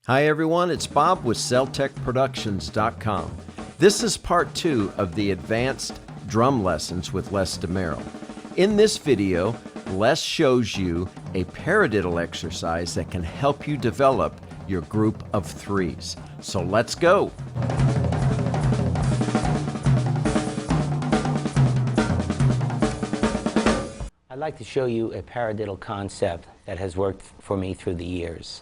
Hi everyone, it's Bob with CellTechProductions.com. This is part 2 of the advanced drum lessons with Les DeMerle. In this video, Les shows you a paradiddle exercise that can help you develop your group of threes. So let's go. I'd like to show you a paradiddle concept that has worked for me through the years.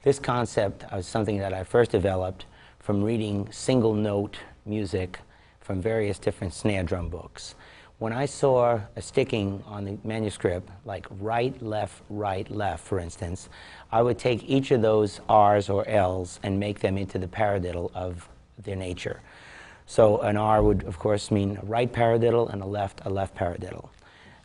This concept is something that I first developed from reading single note music from various different snare drum books. When I saw a sticking on the manuscript, like right, left, for instance, I would take each of those R's or L's and make them into the paradiddle of their nature. So an R would, of course, mean a right paradiddle, and a left paradiddle.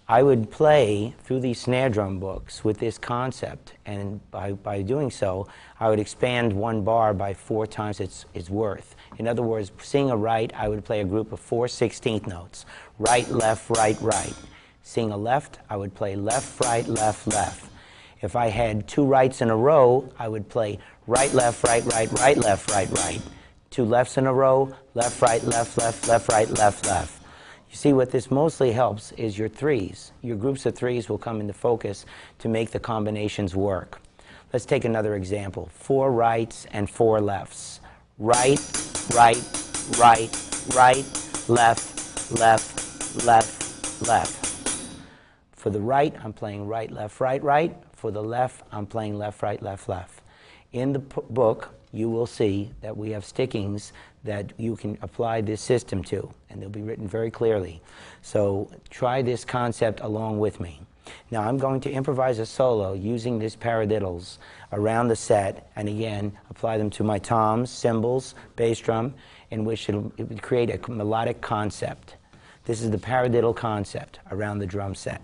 I would play through these snare drum books with this concept, and by doing so, I would expand one bar by 4 times its worth. In other words, seeing a right, I would play a group of 4 16th notes. Right, left, right, right. Seeing a left, I would play left, right, left, left. If I had 2 rights in a row, I would play right, left, right, right, left, right. 2 lefts in a row, left, right, left, right, left. You see, what this mostly helps is your threes. Your groups of threes will come into focus to make the combinations work. Let's take another example. 4 rights and 4 lefts. Right, left. For the right, I'm playing right. For the left, I'm playing left. In the book, you will see that we have stickings that you can apply this system to, and they'll be written very clearly. So try this concept along with me. Now I'm going to improvise a solo using these paradiddles around the set, and again apply them to my toms, cymbals, bass drum, in which it would create a melodic concept. This is the paradiddle concept around the drum set.